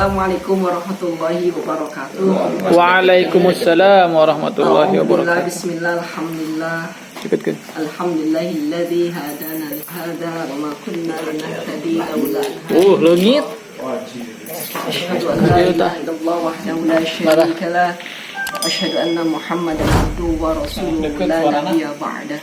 Assalamualaikum warahmatullahi wabarakatuh. Waalaikumsalam warahmatullahi wabarakatuh. Bismillah, alhamdulillah. Cepatkan. Alhamdulillahilladzi hadana li hada wa ma kunna linahtadiya laula an Oh, langit. asyhadu an la ilaha illallah wahdahu la syarika lah wa asyhadu anna Muhammadan abduhu wa rasuluhu la nabiyya ba'dah.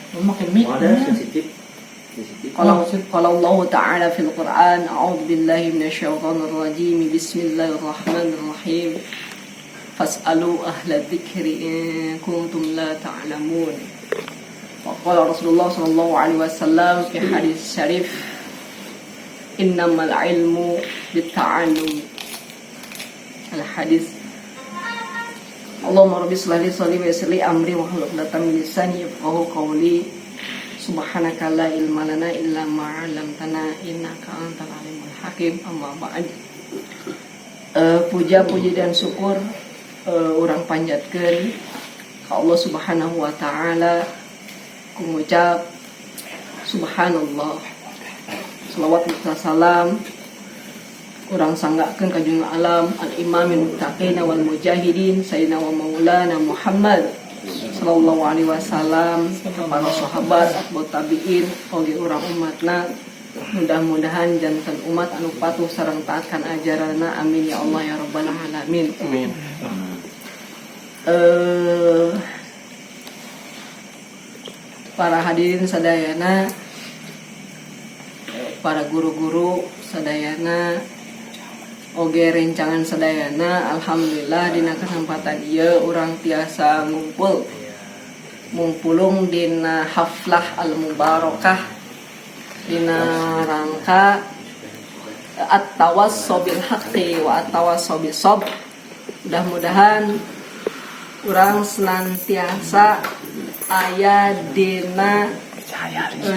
Qala Allah ta'ala fil Qur'an a'udzu billahi minasyaitonir rajim bismillahirrahmanir rahim fas'alu ahla dzikri in kuntum la ta'lamun. Wa qala Rasulullah sallallahu alaihi wasallam fi hadis syarif innamal ilmu bitta'allum. Al hadis Allahumma rabbi shalli wa yassir amri wa hlul 'uqdatam min lisani yafqahu qawli. Subhanaka la ilma lana illa ma 'allamtana innaka antal alimul hakim. Amma ba'd. Puja-puji dan syukur urang panjatkeun ka Allah Subhanahu wa taala ku ngucap subhanallah. Shalawat serta salam urang sanggakeun ka junjungan alam al imamil muttaqin wal mujahidin sayyidina wa maulana Muhammad sallallahu alaihi wasallam, para sahabat, atba'ut tabi'in, oge urang umatna. Mudah-mudahan janten umat anu patuh sareng taatkan ajaranna, amin ya Allah ya rabbal alamin. Amin. Para hadirin sadayana, para guru-guru sadayana, oge rencangan sadayana, alhamdulillah dina kesempatan ieu urang tiasa ngumpulung dina haflah al mubarakah dina rangka at-tawassaw bil haqqi wa at-tawassaw bis sabr. Mudah-mudahan urang senantiasa aya dina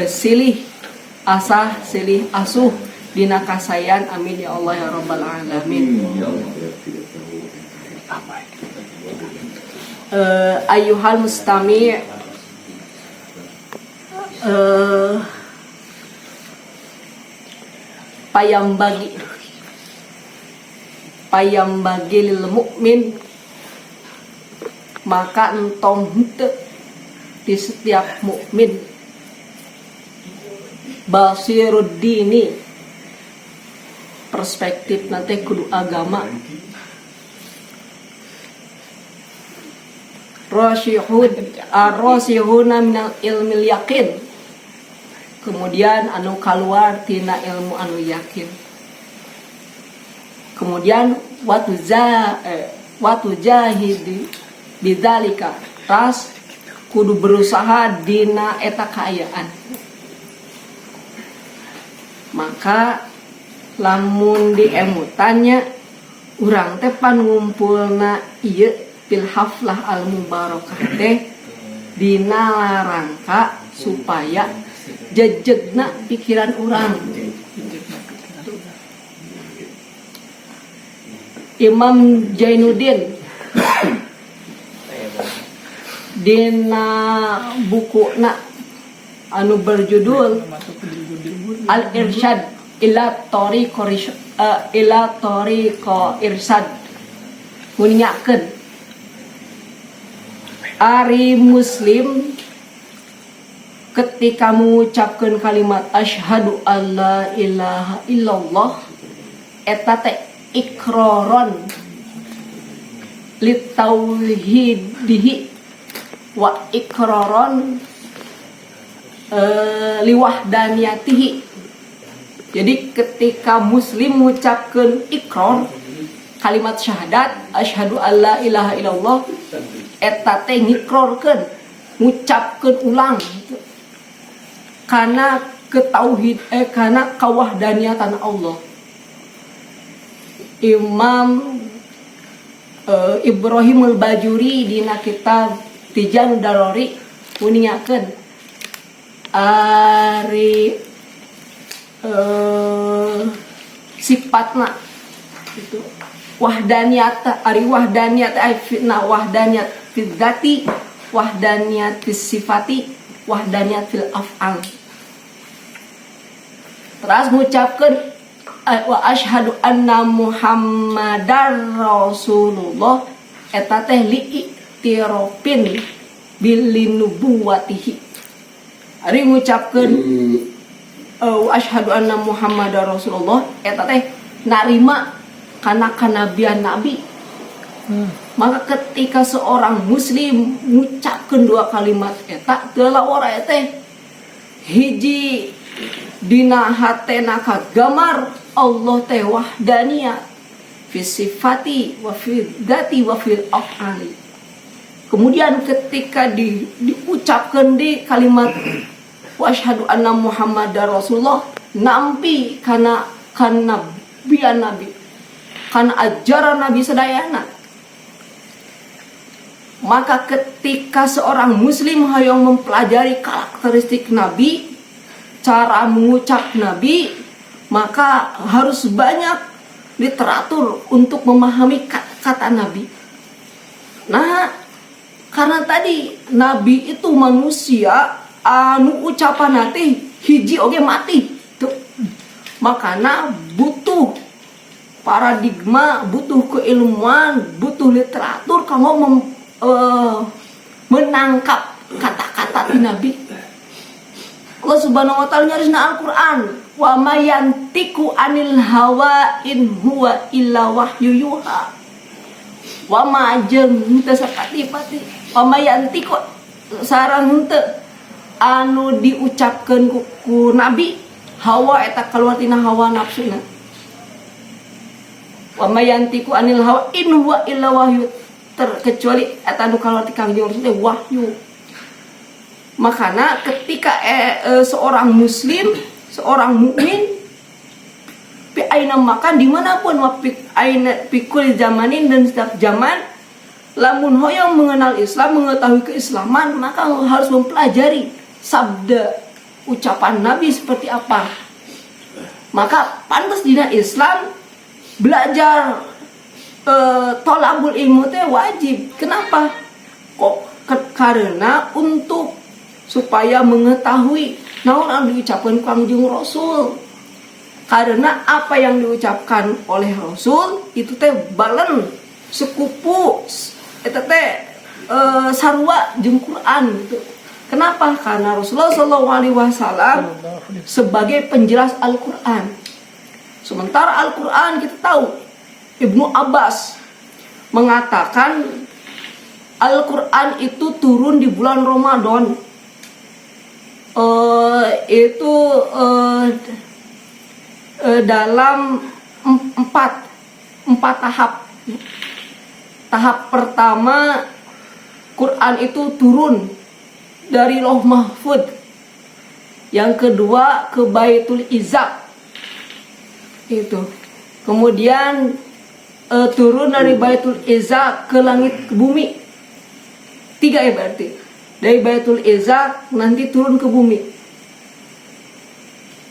silih asah silih asuh dina kasayan, amin ya Allah ya rabbal alamin. Ayyuhal mustami' payambagi lil mukmin, maka entong henteu di setiap mukmin basiruddini, perspektif nanti kudu agama, rasihuna minal ilmil yakin, kemudian anu kaluar tina ilmu anu yakin, kemudian watu jahidi bidzalika, ras kudu berusaha dina eta kaayaan. Maka lamun di emutannya urang teh pan ngumpulna ieu fil haflah al mubarakah teh dina larangka supaya jejegna pikiran urang. Imam Jainuddin dina bukuna anu berjudul Al-Irsyad ila tariqo irsyad munyakeun ari muslim ketika mengucapkan kalimat asyhadu alla ilaha illallah eta teh iqraron litauhidihi wa iqraron liwahdaniyatihi. Jadi ketika muslim mengucapkan ikrar kalimat syahadat asyhadu alla ilaha illallah eta teh ngikrarkeun ngucapkeun ulang kana ketauhid kana kawahdaniatan Allah. Imam Ibrahim al-Bajuri dina kitab Tijan Darori muningakeun ari sifatna itu wahdaniyat, ari wahdaniyat ay fitna wahdaniyat fil dzati, wahdaniyat fis sifati, wahdaniyat fil af'al. Terus mengucapkan wa asyhadu anna Muhammadar Rasulullah eta teh li'tirofin bilinubuwatihi. Ari ngucapkeun wa asyhadu anna Muhammadar Rasulullah eta teh narima kana kanabian nabi. Maka ketika seorang muslim ngucapkeun dua kalimat eta teula ora teh hiji dina hatena kagamar Allah teh wahdaniyah fi sifati wa fi dzati wa fil af'ali. Kemudian ketika diucapkan di kalimat wa asyhadu anna Muhammadar Rasulullah nampi kana bian nabi kana ajaran nabi sadayana. Maka ketika seorang muslim hayang mempelajari karakteristik nabi, cara mengucap nabi, maka harus banyak literatur untuk memahami kata nabi. Nah, karena tadi nabi itu manusia anu ucapan nanti hiji oge mati tuh. Makanya butuh paradigma, butuh keilmuan, butuh literatur kanggo menangkap kata-kata di nabi. Allah Subhanahu wa taala nyarisna Al-Qur'an, wa mayantiku anil hawa in huwa illa wahyu yuha. Wa ma jeung henteu sakati-pati, wa mayantiku sareng henteu anu diucapkeun ku nabi, hawa eta kaluar tina hawa nafsuna. Wa mayantiku anil hawa in huwa illa wahyu, terkecuali eta anu kaluar ti Kangjeng Rasul teh wahyu. Makanya ketika seorang muslim, seorang mukmin pi aina makan dimanapun aina pikul zamanin dan setiap zaman lamun hoyong mengenal Islam, mengetahui keislaman, maka harus mempelajari sabda ucapan Nabi seperti apa. Maka pantas dina Islam belajar tolabul ilmu teh wajib. Kenapa? Karena untuk supaya mengetahui naon anu diucapkan Kangjeng Rasul. Karena apa yang diucapkan oleh Rasul itu teh balen sekupu eta teh sarua jeung Quran gitu. Kenapa? Karena Rasulullah SAW sebagai penjelas Al-Quran. Sementara Al-Quran kita tahu Ibnu Abbas mengatakan Al-Quran itu turun di bulan Ramadan. Dalam empat tahap. Tahap pertama Quran itu turun dari Lauh Mahfud. Yang kedua ke Baitul Izzah. Itu. Kemudian turun dari Baitul Izzah ke langit ke bumi. 3 ya berarti. Dari Baitul Izzah nanti turun ke bumi.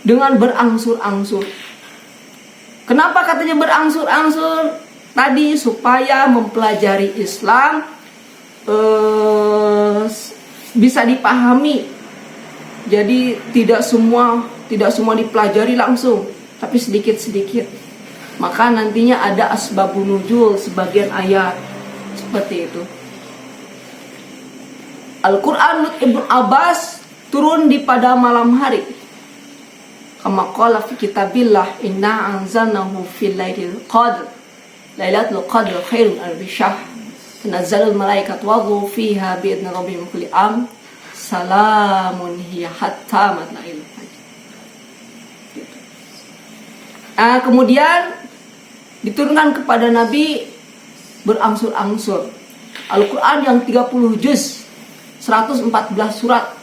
Dengan berangsur-angsur. Kenapa katanya berangsur-angsur? Tadi supaya mempelajari Islam bisa dipahami. Jadi tidak semua dipelajari langsung, tapi sedikit-sedikit. Maka nantinya ada asbabun nuzul sebagian ayat seperti itu. Al-Quran Ibnu Abbas turun di pada malam hari. Kama qala fi kitabillah inna anzalnahu fil lailil qadr. Lailatul qadr khairun min syahr. Tanazzalul malaikatu wa ruhu fiha bi idzni rabbihim min kulli am. Salamun hiya hatta matla'il fajr. Kemudian diturunkan kepada Nabi berangsur-angsur. Al-Quran yang 30 juz, 114 surat,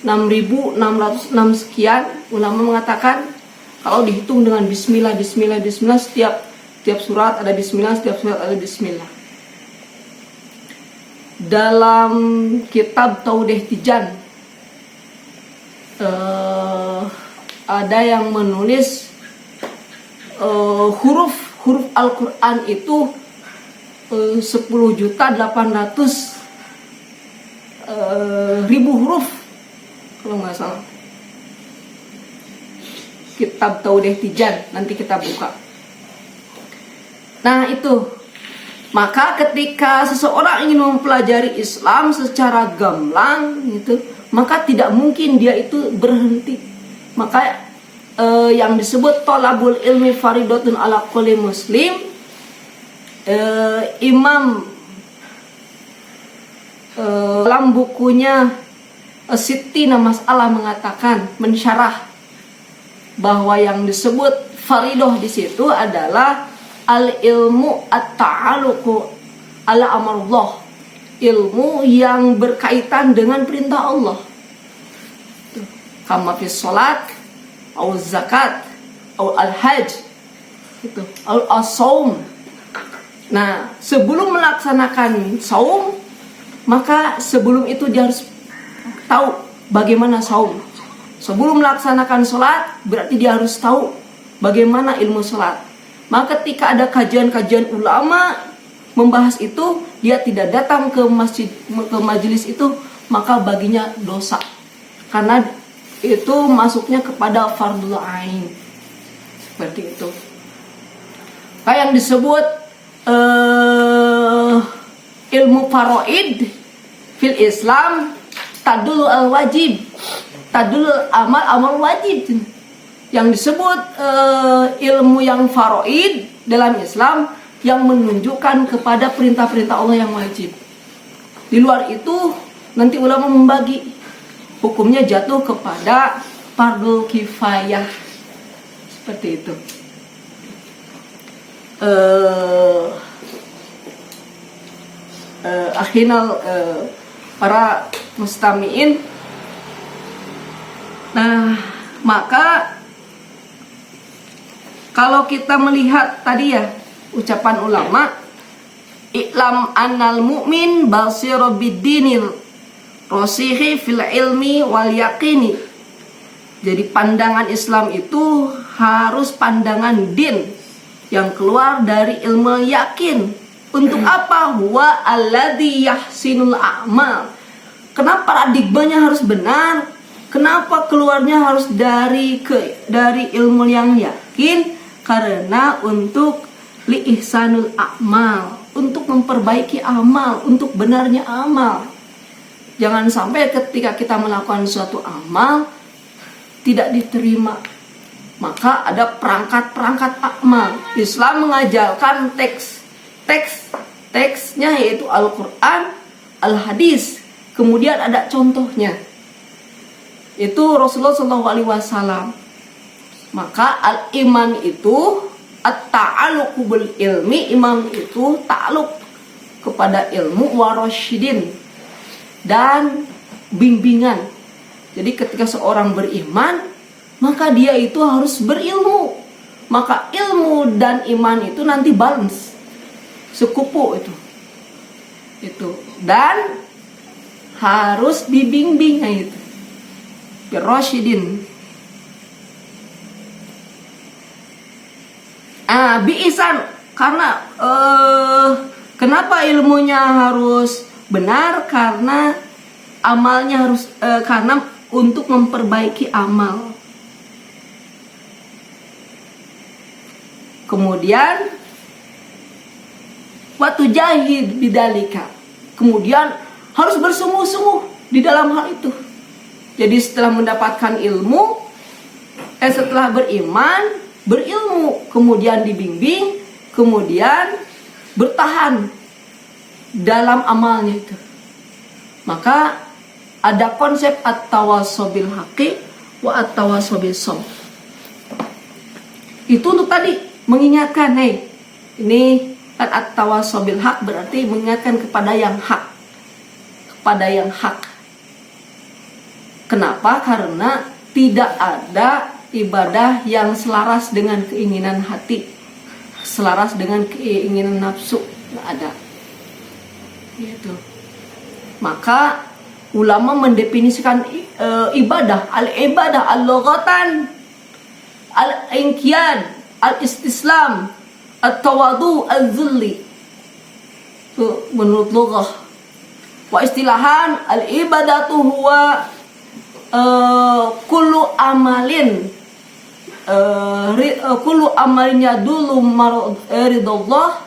6.606 sekian. Ulama mengatakan kalau dihitung dengan bismillah setiap surat ada bismillah, setiap surat ada bismillah. Dalam kitab Taudeh Tijan ada yang menulis huruf Al-Quran itu 10.800.000 huruf kalau nggak salah. kitab Tauhid Tijan, nanti kita buka. Nah itu, maka ketika seseorang ingin mempelajari Islam secara gamblang gitu, maka tidak mungkin dia itu berhenti. Maka yang disebut thalabul ilmi faridatun ala kulli muslim, Imam dalam bukunya Sittina Mas'alah mengatakan, mensyarah bahwa yang disebut faridah di situ adalah al ilmu at-ta'aluqu ala amrullah, ilmu yang berkaitan dengan perintah Allah, kama fi sholat atau zakat atau al-hajj itu al-saum. Nah, sebelum melaksanakan saum, maka sebelum itu dia harus tahu bagaimana saum. Sebelum melaksanakan sholat, berarti dia harus tahu bagaimana ilmu sholat. Maka ketika ada kajian-kajian ulama membahas itu, dia tidak datang ke masjid, ke majelis itu, maka baginya dosa. Karena itu masuknya kepada fardhu ain. Seperti itu. Kayak yang disebut ilmu faraid fil Islam tadul al wajib, tadul amal wajib. Yang disebut ilmu yang faraid dalam Islam yang menunjukkan kepada perintah-perintah Allah yang wajib. Di luar itu nanti ulama membagi, hukumnya jatuh kepada fardhu kifayah. Seperti itu. Akhinal para mustami'in. Nah, maka kalau kita melihat tadi ya ucapan ulama, i'lam annal mu'min basira bid-dinil rasihi fil ilmi wal yaqini. Jadi pandangan Islam itu harus pandangan din yang keluar dari ilmu yakin. Untuk apa? Huwa alladzi yahsinul a'mal. Kenapa paradigmanya harus benar? Kenapa keluarnya harus dari ilmu yang yakin? Karena untuk li ihsanul a'mal, untuk memperbaiki amal, untuk benarnya amal. Jangan sampai ketika kita melakukan suatu amal tidak diterima. Maka ada perangkat-perangkat amal. Islam mengajarkan teksnya yaitu Al-Quran, Al-Hadis. Kemudian ada contohnya, itu Rasulullah SAW. Maka al-iman itu at-ta'aluqu bil ilmi, iman itu ta'aluk kepada ilmu warasyidin dan bimbingan. Jadi ketika seorang beriman, maka dia itu harus berilmu. Maka ilmu dan iman itu nanti balance, sekupu itu dan harus dibimbingnya itu birrasyidin. Bi'isan, karena kenapa ilmunya harus benar? Karena amalnya harus karena untuk memperbaiki amal. Kemudian waktu jahid bidalika, kemudian harus bersungguh-sungguh di dalam hal itu. Jadi setelah mendapatkan ilmu, setelah beriman, berilmu, kemudian dibimbing, kemudian bertahan dalam amalnya itu. Maka ada konsep at-tawassobil haqqi wa at-tawassobil sabr. Itu untuk tadi mengingatkan, ini kan at-tawassobil haq berarti mengingatkan kepada yang hak. Kepada yang hak. Kenapa? Karena tidak ada ibadah yang selaras dengan keinginan hati, selaras dengan keinginan nafsu, tidak ada. Gitu. Maka ulama mendefinisikan ibadah, al-ibadah al-lughatan, al-inqiyad, al-istislam, at-tawadu, al-zulli. Itu menurut lughah. Wa istilahan al-ibadatu huwa kullu amalin kullu amalnya dulu maridullah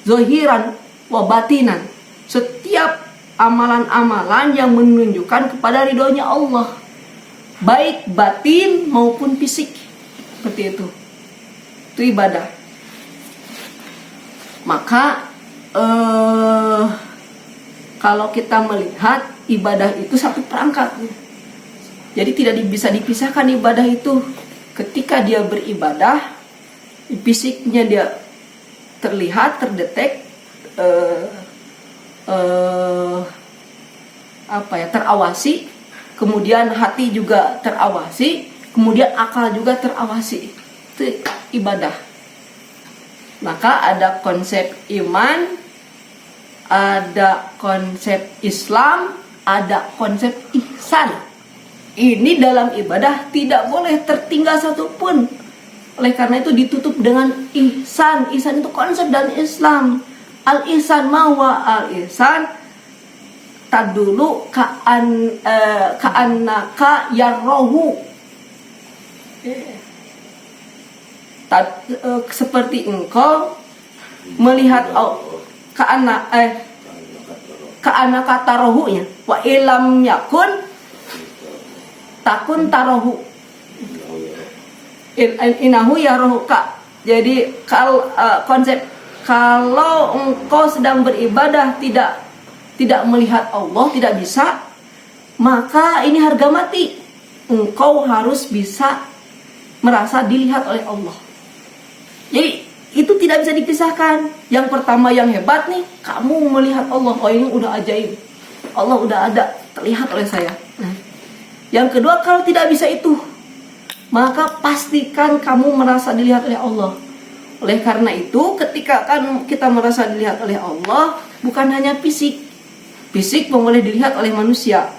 zahiran wa batinan. Setiap amalan-amalan yang menunjukkan kepada ridhonya Allah, baik batin maupun fisik, seperti itu ibadah. Maka kalau kita melihat ibadah itu satu perangkat, jadi tidak bisa dipisahkan ibadah itu. Ketika dia beribadah, fisiknya dia terlihat, terdetek, terawasi, kemudian hati juga terawasi, kemudian akal juga terawasi. Itu ibadah. Maka ada konsep iman, ada konsep Islam, ada konsep ihsan. Ini dalam ibadah tidak boleh tertinggal satupun. Oleh karena itu ditutup dengan ihsan. Ihsan itu konsep dalam Islam. Al-ihsan mawa al-ihsan tadulu ka'annaka yarrohu. Seperti engkau melihat ka'annaka tarohunya wa ilam yakun takun tarohu inahu yarohuka. Jadi konsep kalau engkau sedang beribadah tidak melihat Allah, tidak bisa, maka ini harga mati. Engkau harus bisa merasa dilihat oleh Allah. Jadi itu tidak bisa dipisahkan. Yang pertama yang hebat nih, kamu melihat Allah. Oh, ini udah ajaib, Allah udah ada, terlihat oleh saya. Yang kedua, kalau tidak bisa itu, maka pastikan kamu merasa dilihat oleh Allah. Oleh karena itu, ketika kan kita merasa dilihat oleh Allah, bukan hanya fisik. Fisik boleh dilihat oleh manusia.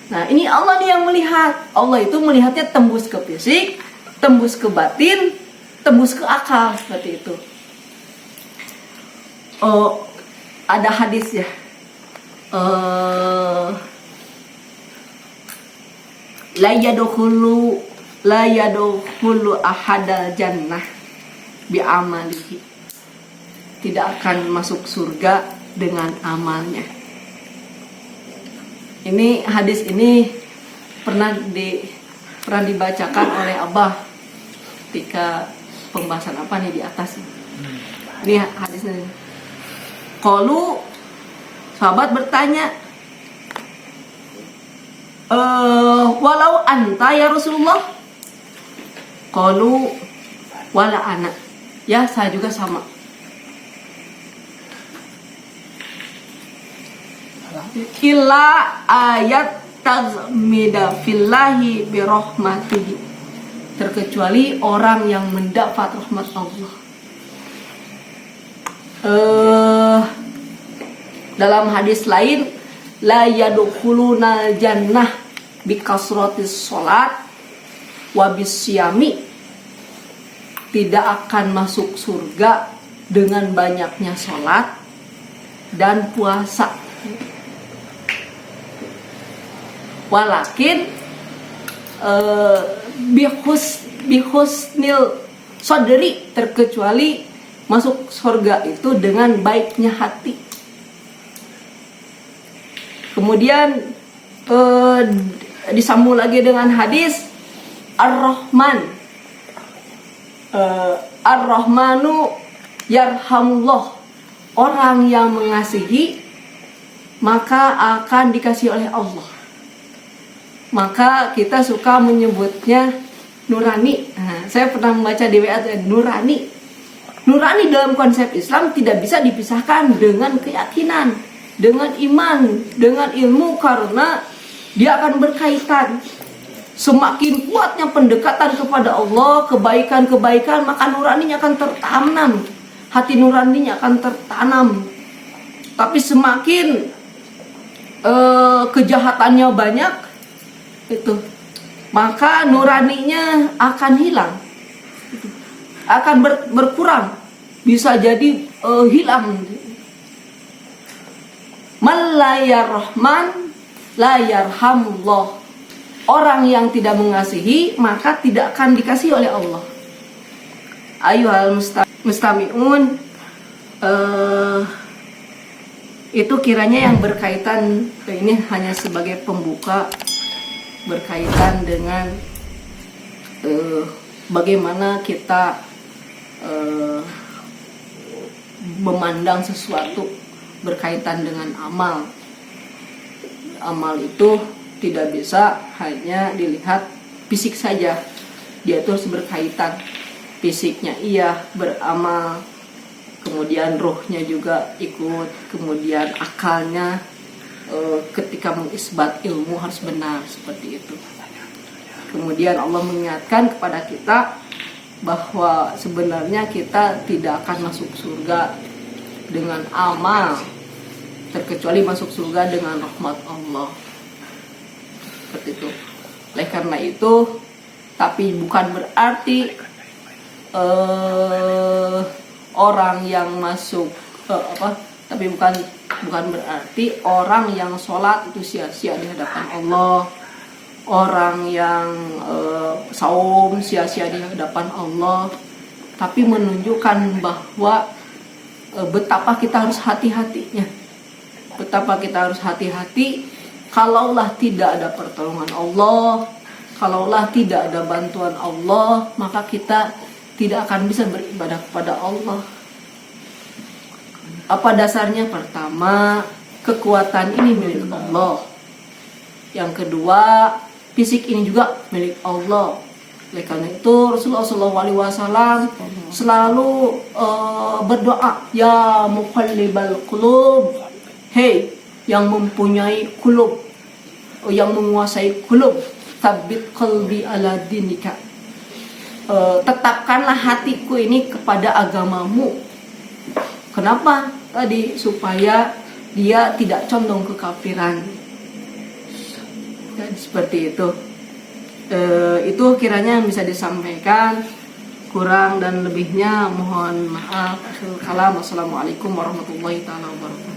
Nah, ini Allah nih yang melihat. Allah itu melihatnya tembus ke fisik, tembus ke batin, tembus ke akal, seperti itu. Ada hadis ya. La yadkhulu ahadal jannah bi amalihi. Tidak akan masuk surga dengan amalnya. Ini hadis ini pernah dibacakan oleh Abah ketika pembahasan apa nih di atas. Ini hadisnya. Qalu, sahabat bertanya, walau anta ya Rasulullah. Qalu wala ana. Ya, saya juga sama. Illa ayat tazmida fillahi birahmatihi. Terkecuali orang yang mendapat rahmat Allah. Dalam hadis lain, la yadkhuluna jannah bikasratis sholat wabisyami. Tidak akan masuk surga dengan banyaknya sholat dan puasa. Walakin bihusnil sodri, terkecuali masuk surga itu dengan baiknya hati. Kemudian disambung lagi dengan hadis Ar-Rahman, Ar-Rahmanu yarhamullah. Orang yang mengasihi maka akan dikasihi oleh Allah. Maka kita suka menyebutnya nurani. Saya pernah membaca di WA nurani. Nurani dalam konsep Islam tidak bisa dipisahkan dengan keyakinan, dengan iman, dengan ilmu, karena dia akan berkaitan. Semakin kuatnya pendekatan kepada Allah, kebaikan-kebaikan, maka nuraninya akan tertanam. Hati nuraninya akan tertanam. Tapi semakin kejahatannya banyak, itu maka nuraninya akan hilang, akan berkurang, bisa jadi hilang. Man la yarham la yarhamullah. orang yang tidak mengasihi maka tidak akan dikasihi oleh Allah. Ayuhal mustami'un, itu kiranya yang berkaitan, ini hanya sebagai pembuka, berkaitan dengan bagaimana kita memandang sesuatu berkaitan dengan amal. Amal itu tidak bisa hanya dilihat fisik saja, dia itu harus berkaitan. Fisiknya iya beramal, kemudian rohnya juga ikut, kemudian akalnya ketika mengisbat ilmu harus benar, seperti itu. Kemudian Allah mengingatkan kepada kita bahwa sebenarnya kita tidak akan masuk surga dengan amal, terkecuali masuk surga dengan rahmat Allah. Seperti itu. Oleh karena itu, tapi bukan berarti orang yang masuk tapi bukan berarti orang yang sholat itu sia-sia di hadapan Allah, orang yang saum sia-sia di hadapan Allah, tapi menunjukkan bahwa betapa kita harus hati-hatinya, betapa kita harus hati-hati. Kalaulah tidak ada pertolongan Allah, kalaulah tidak ada bantuan Allah, maka kita tidak akan bisa beribadah kepada Allah. Apa dasarnya? Pertama, kekuatan ini milik Allah. Yang kedua, fisik ini juga milik Allah. Oleh karena itu Rasulullah SAW selalu berdoa, ya muqallibal qulub, hei yang mempunyai kulub, yang menguasai kulub, tsabbit qalbi ala dinika, tetapkanlah hatiku ini kepada agamamu. Kenapa? Tadi supaya dia tidak condong ke kafiran. Dan seperti itu. Itu kiranya yang bisa disampaikan. Kurang dan lebihnya mohon maaf. Assalamualaikum warahmatullahi wabarakatuh.